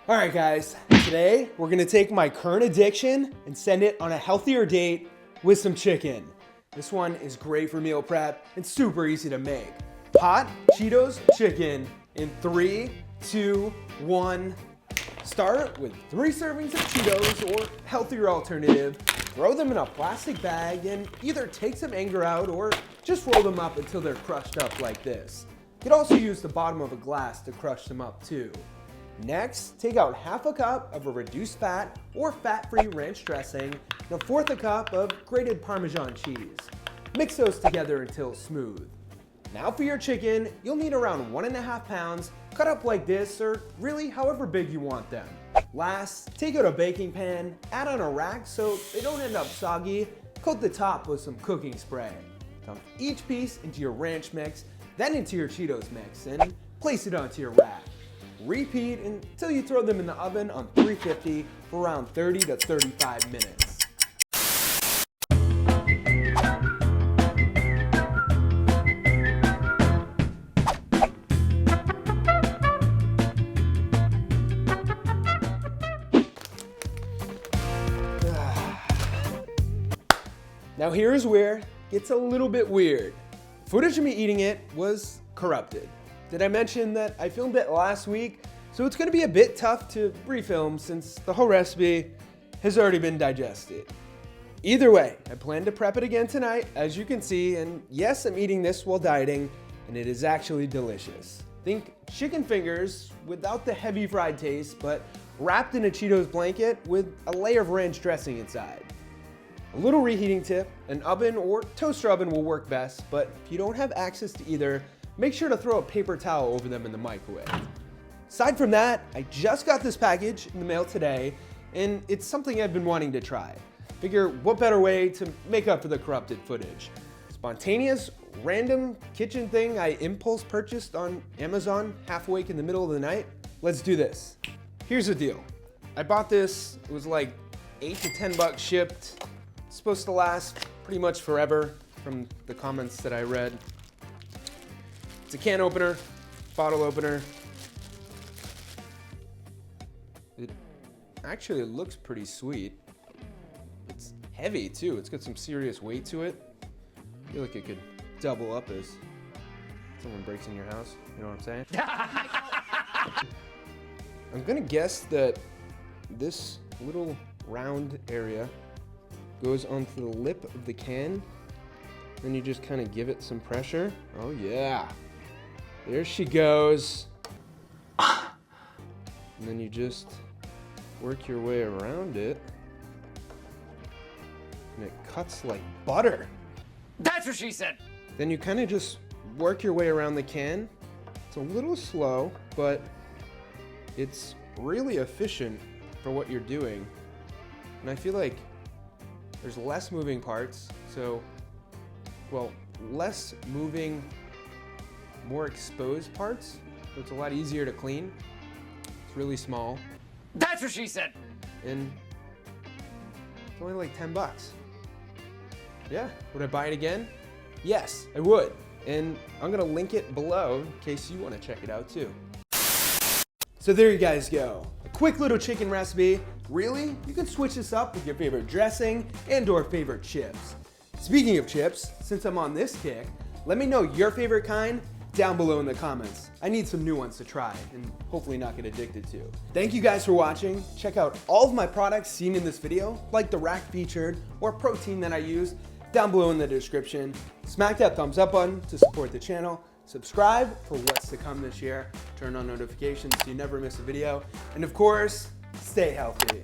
All right, guys, today we're gonna take my current addiction and send it on a healthier date with some chicken. This one is great for meal prep and super easy to make. Hot Cheetos chicken in 3, 2, 1. Start with 3 servings of Cheetos or healthier alternative. Throw them in a plastic bag and either take some anger out or just roll them up until they're crushed up like this. You could also use the bottom of a glass to crush them up too. Next, take out half a cup of a reduced fat or fat-free ranch dressing and 1/4 cup of grated Parmesan cheese. Mix those together until smooth. Now for your chicken, you'll need around 1.5 pounds, cut up like this or really however big you want them. Last, take out a baking pan, add on a rack so they don't end up soggy, coat the top with some cooking spray. Dump each piece into your ranch mix, then into your Cheetos mix, and place it onto your rack. Repeat until you throw them in the oven on 350 for around 30 to 35 minutes. Now here's where it gets a little bit weird. Footage of me eating it was corrupted. Did I mention that I filmed it last week? So it's gonna be a bit tough to refilm since the whole recipe has already been digested. Either way, I plan to prep it again tonight, as you can see, and yes, I'm eating this while dieting, and it is actually delicious. Think chicken fingers without the heavy fried taste, but wrapped in a Cheetos blanket with a layer of ranch dressing inside. A little reheating tip, an oven or toaster oven will work best, but if you don't have access to either, make sure to throw a paper towel over them in the microwave. Aside from that, I just got this package in the mail today, and it's something I've been wanting to try. Figure what better way to make up for the corrupted footage. Spontaneous, random kitchen thing I impulse purchased on Amazon half awake in the middle of the night. Let's do this. Here's the deal. I bought this, it was like $8 to $10 shipped. It's supposed to last pretty much forever from the comments that I read. It's a can opener, bottle opener. It actually looks pretty sweet. It's heavy too. It's got some serious weight to it. I feel like it could double up as someone breaks in your house. You know what I'm saying? I'm gonna guess that this little round area goes onto the lip of the can. Then you just kind of give it some pressure. Oh yeah. There she goes. And then you just work your way around it. And it cuts like butter. That's what she said. Then you kind of just work your way around the can. It's a little slow, but it's really efficient for what you're doing. And I feel like there's less moving parts. So, well, less moving, more exposed parts, so it's a lot easier to clean. It's really small. That's what she said. And it's only like $10. Yeah, would I buy it again? Yes, I would. And I'm gonna link it below in case you wanna check it out too. So there you guys go. A quick little chicken recipe. Really, you can switch this up with your favorite dressing and/or favorite chips. Speaking of chips, since I'm on this kick, let me know your favorite kind down below in the comments. I need some new ones to try and hopefully not get addicted to. Thank you guys for watching. Check out all of my products seen in this video, like the rack featured or protein that I use, down below in the description. Smack that thumbs up button to support the channel. Subscribe for what's to come this year. Turn on notifications so you never miss a video. And of course, stay healthy.